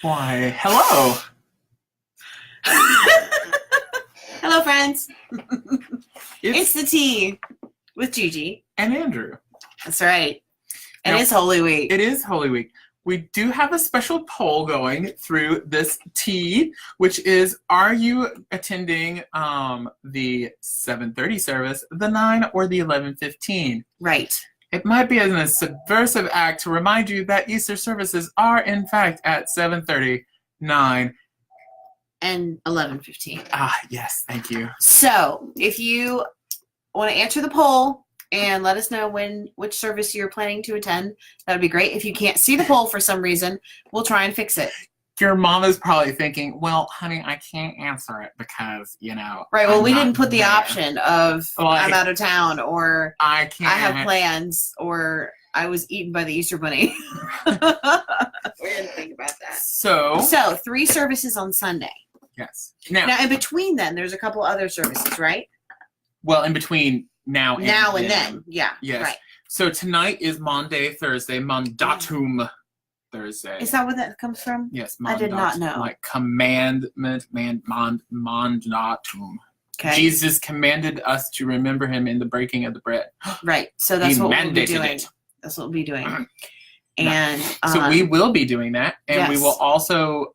Why, hello. Hello, friends. It's It's the tea with GiGi. and Andrew. That's right. And Now, it's Holy Week. It is Holy Week. We do have a special poll going through this tea, which is, are you attending the 7:30 service, the 9, or the 11:15? Right. It might be a subversive act to remind you that Easter services are, in fact, at 7:30, 9. And 11:15. Ah, yes, thank you. So, if you want to answer the poll and let us know which service you're planning to attend, that would be great. If you can't see the poll for some reason, we'll try and fix it. Your mom is probably thinking, well, honey, I can't answer it because, Right, well, I'm we not didn't put the there. option of I'm out of town, or I can't. I have plans, or I was eaten by the Easter Bunny. We didn't think about that. So 3 services on Sunday. yes. Now, in between then, there's a couple other services, right? Well, in between now and then. Yeah. Yes. Right. So tonight is Monday, Thursday, Mandatum Thursday. Is that where that comes from? Yes, I did not know. Like commandment, mandatum. Okay. Jesus commanded us to remember him in the breaking of the bread. Right. So that's He what we'll be mandated doing. it. That's what we'll be doing. And So we will be doing that, and we yes. will also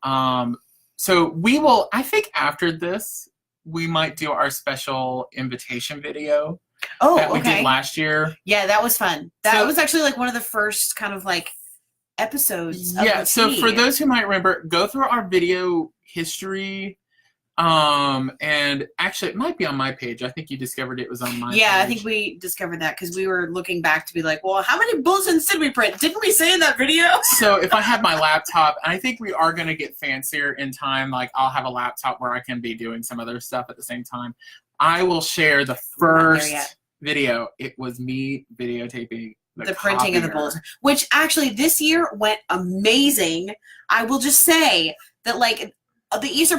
so we will, I think after this we might do our special invitation video that we did last year. Yeah, that was fun. That was actually like one of the first kind of like episodes. Yeah, of the so tea. for those who might remember, go through our video history. And actually it might be on my page. I think you discovered it was on my page. I think we discovered that because we were looking back to be like, well, how many bulletins did we print? Didn't we say in that video? So if I have my laptop, and I think we are going to get fancier in time, like I'll have a laptop where I can be doing some other stuff at the same time. I will share the first video. It was me videotaping the printing of the bulletin, which actually this year went amazing. I will just say that like the Easter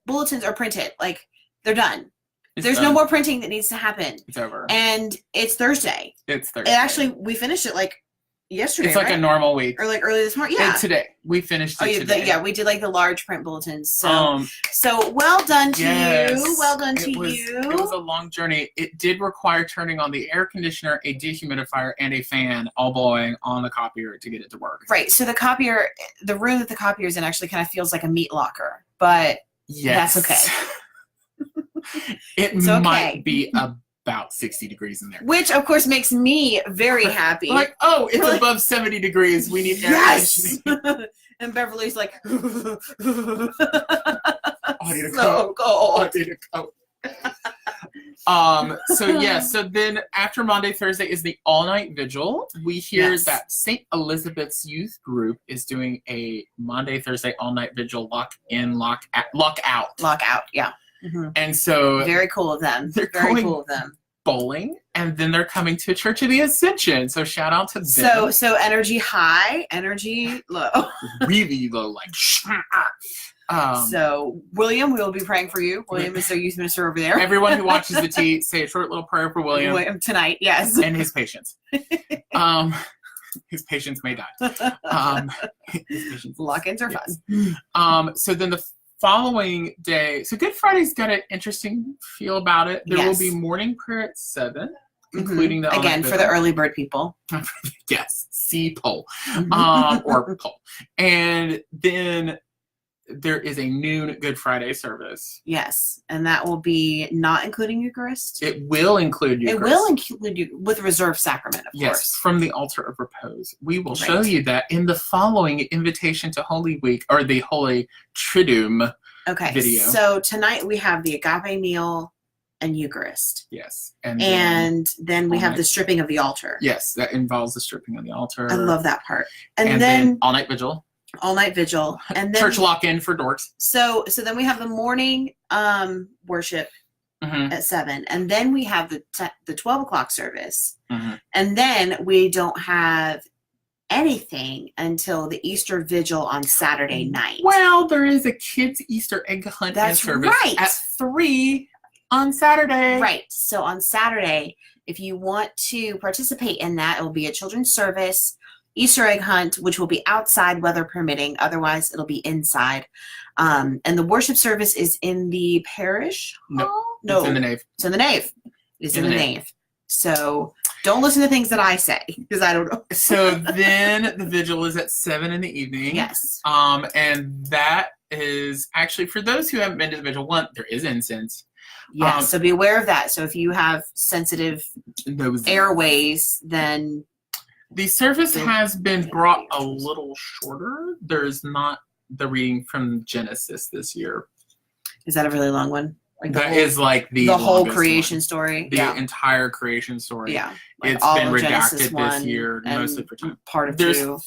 bulletins are printed. Like, they're done. There's no more printing that needs to happen. It's over. And it's Thursday. It's Thursday. And actually, we finished it like yesterday, it's like a normal week. Or like early this morning. Yeah. And today. We finished it today. We did like the large print bulletins. So, so well done to you. Well done to you. It was a long journey. It did require turning on the air conditioner, a dehumidifier, and a fan all blowing on the copier to get it to work. Right. So the copier, the room that the copier is in actually kind of feels like a meat locker. But yes. That's okay. It might be about 60 degrees in there. Which, of course, makes me very happy. Like, oh, it's above 70 degrees. We need air conditioning. And Beverly's like, I need a so coat. cold. I need a coat. So then after Monday, Thursday is the all-night vigil. We hear that St. Elizabeth's Youth Group is doing a Monday, Thursday all-night vigil lock out. Yeah. Mm-hmm. And so very cool of them. They're very cool of them. Bowling, and then they're coming to Church of the Ascension. So shout out to them. So energy high, energy low. Really low, like so William, we will be praying for you. William is their youth minister over there. Everyone who watches the tea, say a short little prayer for William tonight. Yes. And his patients. His patients may die. Lock-ins are fun. So then the following day, so Good Friday's got an interesting feel about it. There will be morning prayer at 7, including the again for the early bird people. Yes, C poll, or poll, and then there is a noon Good Friday service. Yes, and that will be not including Eucharist. It will include Eucharist. It will include you with reserved sacrament, of course. From the altar of repose. We will show you that in the following Invitation to Holy Week, or the Holy Triduum video. So tonight we have the agape meal and Eucharist. Yes. And then we have the stripping of the altar. Yes, that involves the stripping of the altar. I love that part. And then all-night vigil. All-night vigil, and then church lock-in for dorks. So then we have the morning worship at 7, and then we have the 12 o'clock service, and then we don't have anything until the Easter vigil on Saturday night. Well, there is a kids' Easter egg hunt service at 3 on Saturday. Right. So on Saturday, if you want to participate in that, it will be a children's service. Easter egg hunt, which will be outside, weather permitting. Otherwise, it'll be inside. And the worship service is in the parish hall? No, it's in the nave. It's in the nave. It's in the nave. So don't listen to things that I say because I don't know. So then the vigil is at 7 in the evening. Yes. And that is actually, for those who haven't been to the vigil, one, there is incense. Yeah, so be aware of that. So if you have sensitive airways, then... The service has been brought a little shorter. There's not the reading from Genesis this year. Is that a really long one? Like that is like the whole creation story? The entire creation story. Yeah. Like it's been redacted this year, mostly for time. Part of There's two.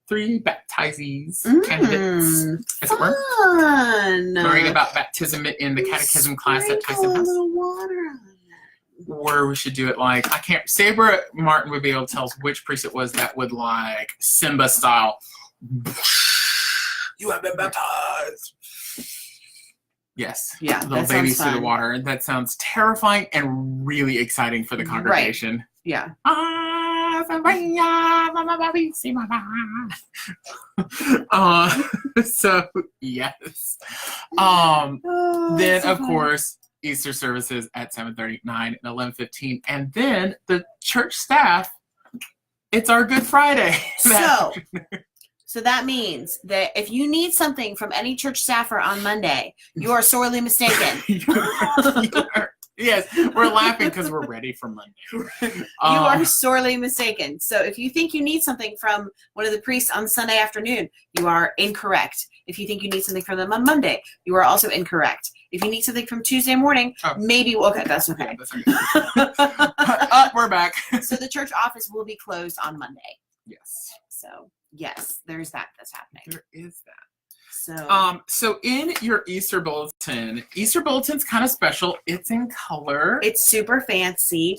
three baptizees, candidates, as it were. Learning about baptism in the catechism class at Tyson House. Where we should do it like, I can't, Sabre Martin would be able to tell us which priest it was that would like Simba style. You have been baptized. Yes. Yeah. Little babies through the water. That sounds terrifying and really exciting for the congregation. Right. Yeah. So yes. Then of course Easter services at 7:30, 9, and 11:15, and then the church staff. It's our Good Friday. So that means that if you need something from any church staffer on Monday, you are sorely mistaken. Yes, we're laughing because we're ready for Monday. You are sorely mistaken. So if you think you need something from one of the priests on Sunday afternoon, you are incorrect. If you think you need something from them on Monday, you are also incorrect. If you need something from Tuesday morning, maybe, okay, that's okay. We're back. So the church office will be closed on Monday. Yes. So, yes, there's that that's happening. There is that. So in your Easter bulletin's kind of special. It's in color. It's super fancy.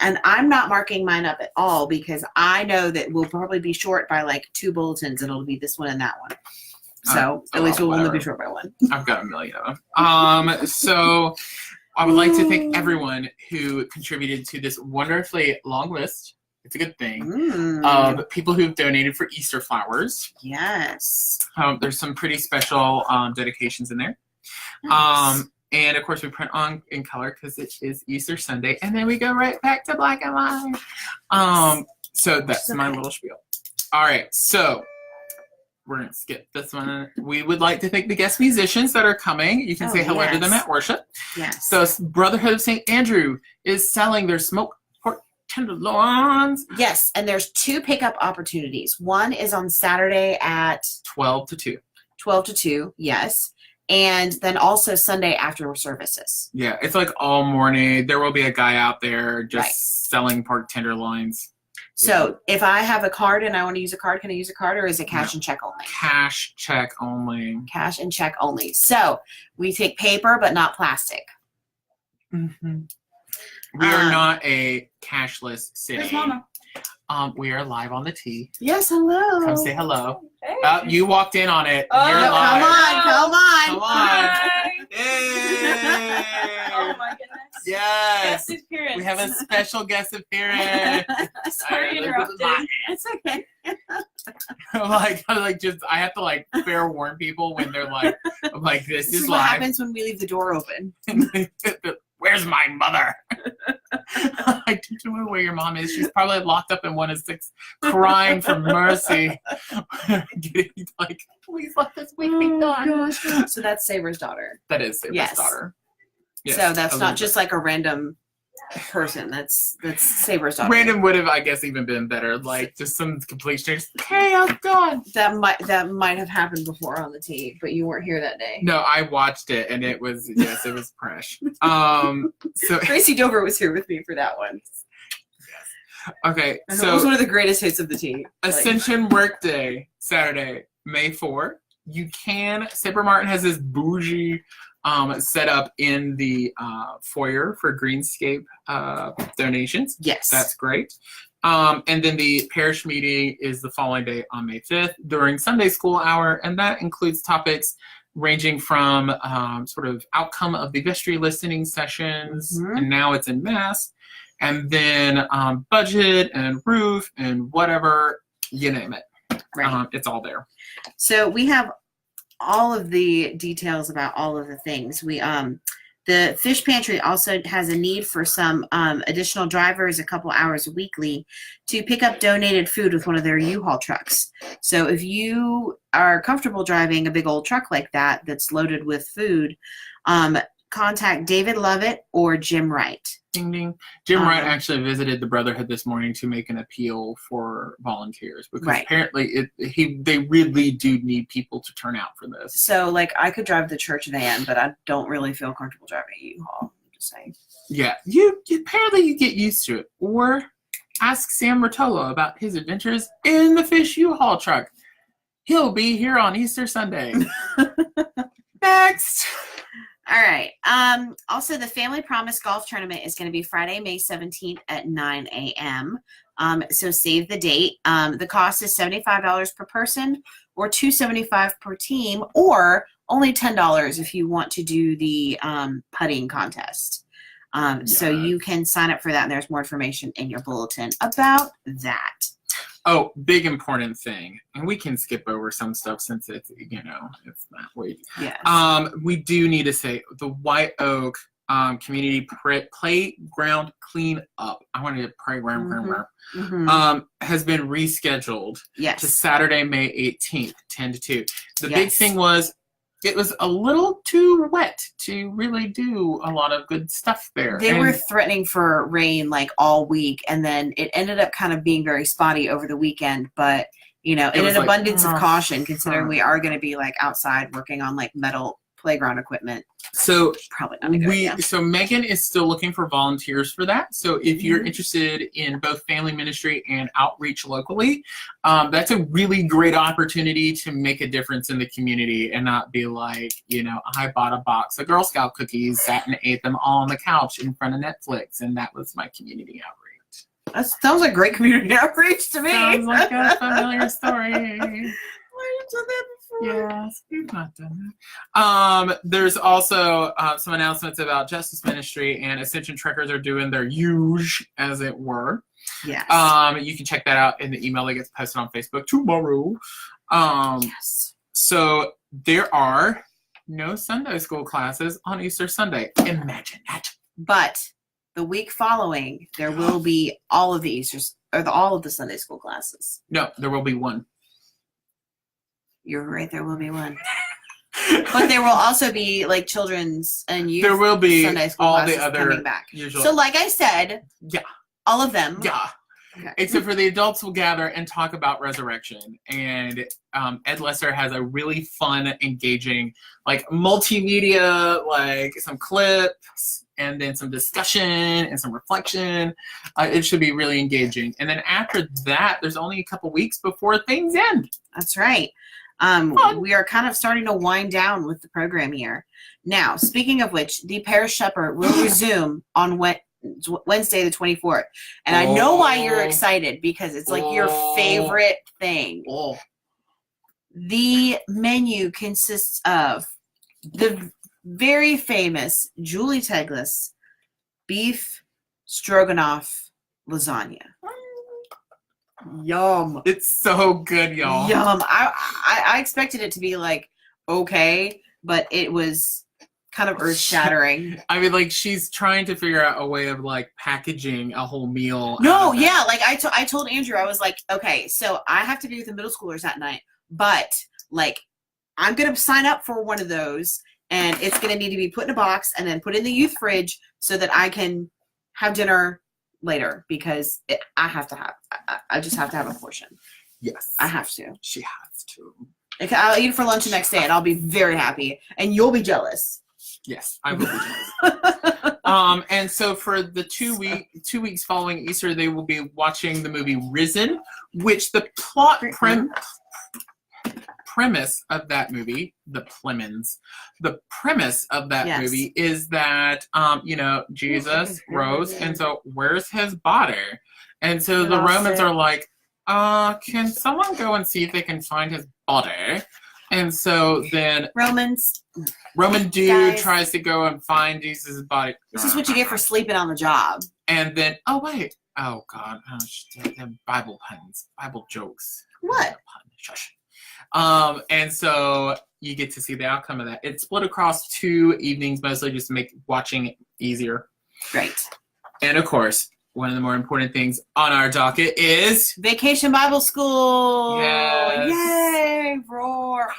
And I'm not marking mine up at all because I know that we'll probably be short by like 2 bulletins and it'll be this one and that one. So at least we'll only be short by 1. I've got a million of them. So I would like to thank everyone who contributed to this wonderfully long list. It's a good thing. Of people who've donated for Easter flowers. Yes. There's some pretty special dedications in there. Nice. And of course we print on in color because it is Easter Sunday. And then we go right back to black and white. So that's my little spiel. All right. So we're going to skip this one. We would like to thank the guest musicians that are coming. You can say hello to them at worship. Yes. So Brotherhood of St. Andrew is selling their smoked pork tenderloins. Yes, and there's 2 pickup opportunities. One is on Saturday at 12 to 2. 12 to 2, yes. And then also Sunday after services. Yeah, it's like all morning. There will be a guy out there just selling pork tenderloins. So if I have a card and I want to use a card, can I use a card or is it cash and check only? Cash, check only. Cash and check only. So we take paper but not plastic. Mm-hmm. We are not a cashless city. Where's Mama? We are live on the T. Yes, hello. Come say hello. Hey. You walked in on it. Oh, You're no, live. Come on. Come on. Hi. Yay. Oh my goodness. Yes. Guest appearance. We have a special guest appearance. Sorry to interrupt. It's okay. I have to like fair warn people when they're like, I'm like, this is what live. happens when we leave the door open. Where's my mother? I don't know where your mom is. She's probably locked up in 1 of 6, crying for mercy. Getting like, please let this week be done. So that's Saber's daughter. That is Saber's daughter. Yes, so that's not just like a random person. That's Saber's daughter. Random would have, I guess, even been better. Like just some complete strangers. Hey, how's it going? That might have happened before on the T, but you weren't here that day. No, I watched it and it was it was fresh. So Tracy Dover was here with me for that one. Yes. Okay, so it was one of the greatest hits of the T. Ascension Workday, Saturday, May 4. You can. Sabre Martin has this bougie set up in the foyer for Greenscape donations. Yes. That's great. And then the parish meeting is the following day on May 5th during Sunday school hour, and that includes topics ranging from sort of outcome of the vestry listening sessions, and now it's in Mass, and then budget and roof and whatever, you name it. Right. It's all there. So we have all of the details about all of the things. The fish pantry also has a need for some additional drivers a couple hours weekly to pick up donated food with one of their U-Haul trucks. So if you are comfortable driving a big old truck like that that's loaded with food, contact David Lovett or Jim Wright. Ding ding. Jim Wright actually visited the Brotherhood this morning to make an appeal for volunteers because apparently they really do need people to turn out for this. So like I could drive the church van, but I don't really feel comfortable driving a U-Haul. I'm just saying. Yeah, you apparently you get used to it. Or ask Sam Rotolo about his adventures in the fish U-Haul truck. He'll be here on Easter Sunday. Next. All right. Also, the Family Promise Golf Tournament is going to be Friday, May 17th at 9 a.m. So save the date. The cost is $75 per person or $275 per team or only $10 if you want to do the putting contest. So you can sign up for that, and there's more information in your bulletin about that. Oh, big important thing, and we can skip over some stuff since it's it's not weight. Yes. We do need to say the White Oak Community Playground Clean Up. I wanted to playground has been rescheduled to Saturday, May 18th, 10 to 2. The big thing was it was a little too wet to really do a lot of good stuff there. They were threatening for rain like all week, and then it ended up kind of being very spotty over the weekend. But, in an abundance of caution, considering we are going to be like outside working on like metal playground equipment. So probably not a good idea. So Megan is still looking for volunteers for that. So if you're interested in both family ministry and outreach locally, that's a really great opportunity to make a difference in the community and not be like, I bought a box of Girl Scout cookies, sat and ate them all on the couch in front of Netflix, and that was my community outreach. That sounds like great community outreach to me. Sounds like a familiar story. Why done that before? Yes, we've not done that. There's also some announcements about Justice Ministry, and Ascension Trekkers are doing their huge, as it were. Yes. You can check that out in the email that gets posted on Facebook tomorrow. Yes. So there are no Sunday school classes on Easter Sunday. Imagine that. But the week following, there will be all of the all of the Sunday school classes. No, there will be one. You're right, there will be one. But there will also be like children's and youth there will be Sunday school all classes the other coming back. Usual. So like I said, all of them. Yeah. Okay. Except for the adults will gather and talk about resurrection. And Ed Lesser has a really fun, engaging, like multimedia, like some clips and then some discussion and some reflection. It should be really engaging. And then after that, there's only a couple weeks before things end. That's right. We are kind of starting to wind down with the program here. Now, speaking of which, the Parish Shepherd will resume on Wednesday the 24th. And I know why you're excited, because it's like your favorite thing. The menu consists of the very famous Julie Teglis beef stroganoff lasagna. Yum. It's so good, y'all. Yum. I expected it to be like okay, but it was kind of earth-shattering. I mean, like, she's trying to figure out a way of like packaging a whole meal. No, yeah, like I told Andrew, I was like, okay, so I have to be with the middle schoolers that night, but like I'm gonna sign up for one of those, and it's gonna need to be put in a box and then put in the youth fridge so that I can have dinner later, because I just have to have a portion. Yes. I have to. She has to. I'll eat it for lunch the next day, and I'll be very happy, and you'll be jealous. Yes, I will be jealous. And so for the 2 weeks following Easter, they will be watching the movie Risen, which the plot premise of that movie, the premise of that movie is that, Jesus rose, and so where's his body? And so the Romans are like, can someone go and see if they can find his body? And so then Roman dude tries to go and find Jesus' body. This is what you get for sleeping on the job. And then, oh wait, oh God, Bible puns, Bible jokes. What? Shush. And so you get to see the outcome of that. It's split across 2 evenings, mostly just to make watching easier. Right. And of course, one of the more important things on our docket is Vacation Bible School. Yes. Yay! Roar.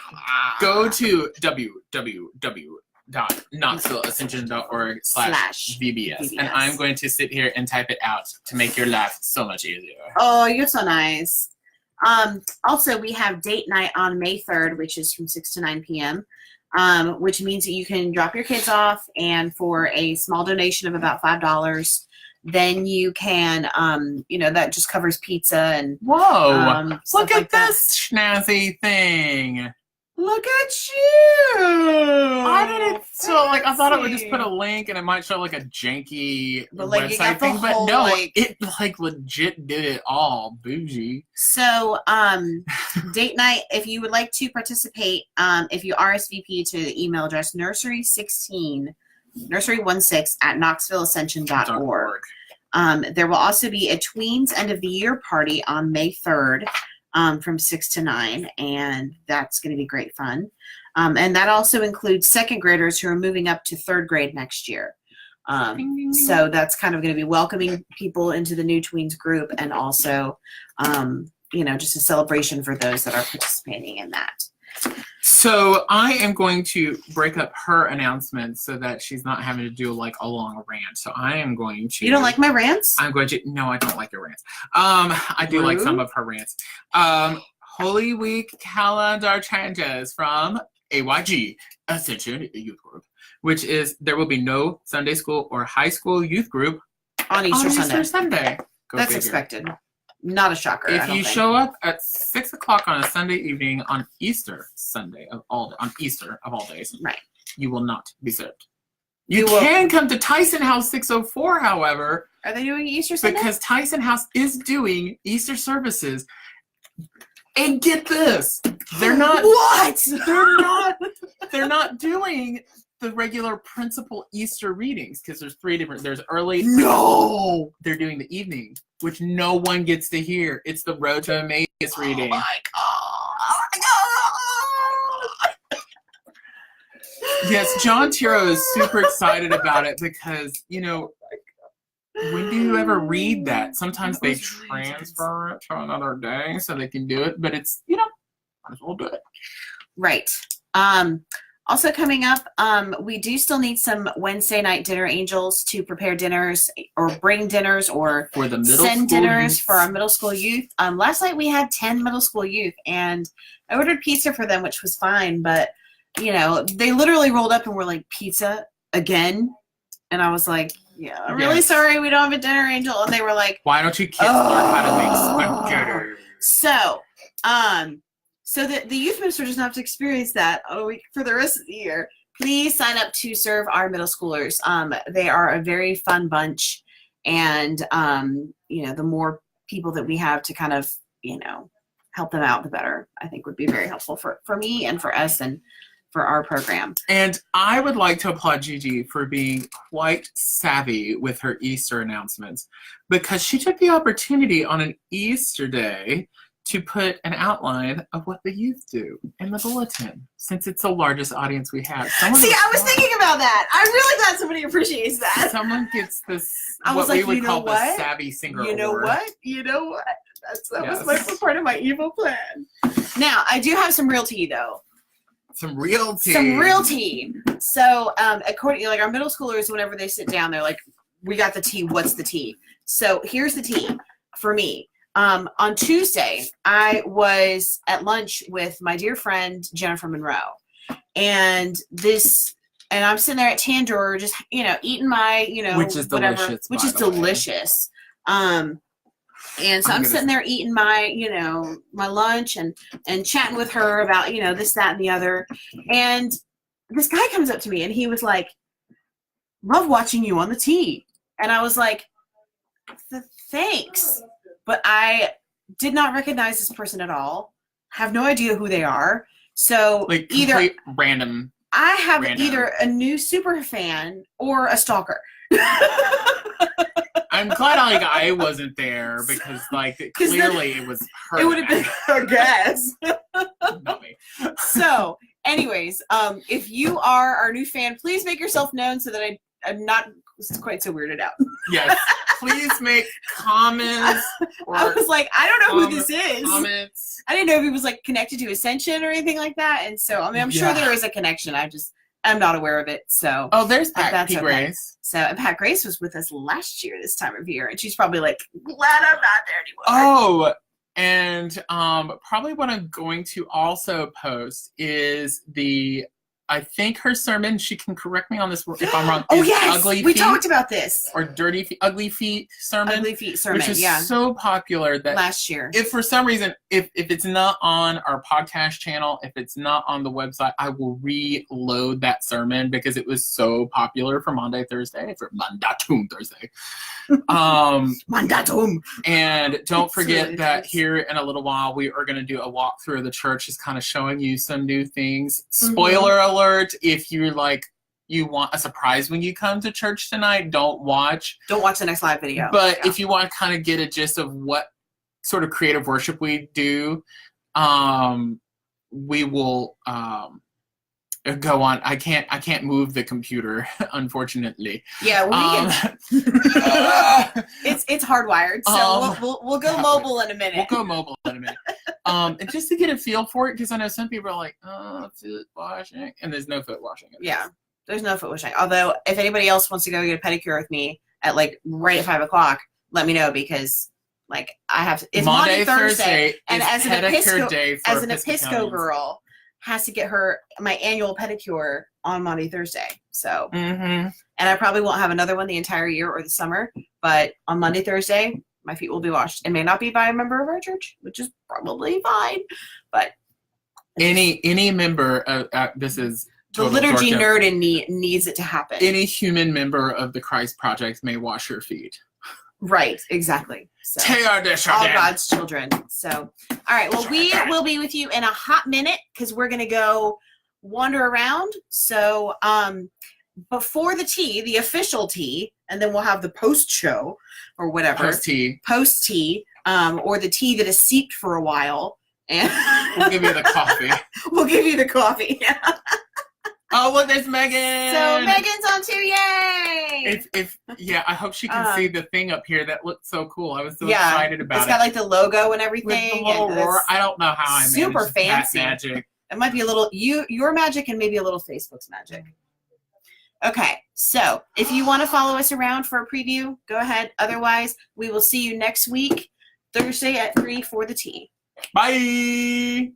go to www.knoxvilleascension.org/VBS. And I'm going to sit here and type it out to make your life so much easier. Oh, you're so nice. Also, we have date night on May 3rd, which is from 6 to 9 p.m., which means that you can drop your kids off, and for a small donation of about $5, then you can, that just covers pizza and Whoa! Look at this snazzy thing. Look at you! I didn't I thought it would just put a link and it might show like a janky website thing, but no, it legit did it all. Bougie. So, date night, if you would like to participate, if you RSVP to the email address nursery16 at knoxvilleascension.org. There will also be a tweens end of the year party on May 3rd. From 6 to 9, and that's going to be great fun. And that also includes second graders who are moving up to third grade next year. So that's kind of going to be welcoming people into the new tweens group, and also, just a celebration for those that are participating in that. So I am going to break up her announcement so that she's not having to do like a long rant. So I am going to. You don't like my rants? No, I don't like your rants. I do like some of her rants. Holy Week calendar changes from AYG, Ascension Youth Group, which is there will be no Sunday school or high school youth group on Easter Sunday. Go That's figure. Expected. Not a shocker. If you show up at 6 o'clock on a Sunday evening on Easter Sunday of all days, right, you will not be served. You can come to Tyson House 604, however. Are they doing Easter Sunday? Because Tyson House is doing Easter services. And get this, they're not. What? They're not doing the regular principal Easter readings because there's 3 different. There's early. No, they're doing the evening, which no one gets to hear. It's the Road to Emmaus reading. Oh my God. Yes, John Tiro is super excited about it because, when do you ever read that? Sometimes they transfer it to another day so they can do it, but it's, might as well do it. Right. Also coming up, we do still need some Wednesday night dinner angels to prepare dinners or bring dinners or for the send dinners for our middle school youth. Last night we had 10 middle school youth, and I ordered pizza for them, which was fine, but they literally rolled up and were like, pizza again? And I was like, yeah, I'm really sorry we don't have a dinner angel. And they were like, why don't you kids learn how to make spaghetti? So that the youth minister doesn't have to experience that for the rest of the year, please sign up to serve our middle schoolers. They are a very fun bunch, and the more people that we have to kind of help them out, the better. I think would be very helpful for me and for us and for our program. And I would like to applaud GiGi for being quite savvy with her Easter announcements, because she took the opportunity on an Easter day to put an outline of what the youth do in the bulletin, since it's the largest audience we have. I was thinking about that. I really thought somebody appreciates that. Someone gets this, we would call the Savvy Singer Award. You know what? That was my part of my evil plan. Now, I do have some real tea, though. Some real tea. So, according, our middle schoolers, whenever they sit down, they're like, we got the tea. What's the tea? So here's the tea for me. On Tuesday, I was at lunch with my dear friend, Jennifer Monroe. And I'm sitting there at Tandoor, just, eating my, which is whatever, delicious. Which is delicious. And so I'm sitting there eating my, my lunch and chatting with her about, this, that, and the other. And this guy comes up to me and he was like, love watching you on the tea. And I was like, thanks. But I did not recognize this person at all. Have no idea who they are. So either random. I have either a new super fan or a stalker. I'm glad I wasn't there because clearly it was her. It would have been her guess. Not me. So, anyways, if you are our new fan, please make yourself known so that I'm not quite so weirded out. Yes. Please make comments. I was like, I don't know who this is. Comments. I didn't know if he was connected to Ascension or anything like that. And so, I'm sure there is a connection. I'm not aware of it. So, there's Pat P. Grace. So, and Pat Grace was with us last year this time of year, and she's probably glad I'm not there anymore. Oh, and probably what I'm going to also post is I think her sermon, she can correct me on this if I'm wrong. Oh, yes. Ugly we Feet, talked about this. Or Dirty Feet, Ugly Feet sermon. Ugly Feet sermon, which is so popular that last year. If for some reason, if it's not on our podcast channel, if it's not on the website, I will reload that sermon because it was so popular for Mandatum Thursday. Mandatum. And don't forget really that nice. Here in a little while, we are going to do a walkthrough of the church, just kind of showing you some new things. Spoiler alert, if you're you want a surprise when you come to church tonight, don't watch the next live video. But if you want to kind of get a gist of what sort of creative worship we do, we will go on. I can't move the computer, unfortunately. Yeah, we can. It's hardwired, so we'll go mobile in a minute. And just to get a feel for it, because I know some people are like, foot washing, and there's no foot washing. Yeah, there's no foot washing. Although, if anybody else wants to go get a pedicure with me at right at 5:00, let me know because I have to. It's Monday, Thursday, and as an Episco girl, has to get my annual pedicure on Monday, Thursday. So, and I probably won't have another one the entire year or the summer, but on Monday, Thursday, my feet will be washed. It may not be by a member of our church, which is probably fine, but any member of this is the liturgy nerd in me needs it to happen. Any human member of the Christ Project may wash your feet. Right, exactly. So, all God's children. So, all right. Well, we will be with you in a hot minute because we're going to go wander around. So, before the tea, the official tea, and then we'll have the post show or whatever. Post tea, or the tea that is steeped for a while. And we'll give you the coffee. Oh, look, there's Megan. So Megan's on too, yay! I hope she can see the thing up here. That looked so cool. I was so excited about it. It's got the logo and everything. With the little roar. I don't know how I managed super fancy. That magic. It might be a little your magic and maybe a little Facebook's magic. Okay, so if you want to follow us around for a preview, go ahead. Otherwise, we will see you next week, Thursday at 3 for the tea. Bye.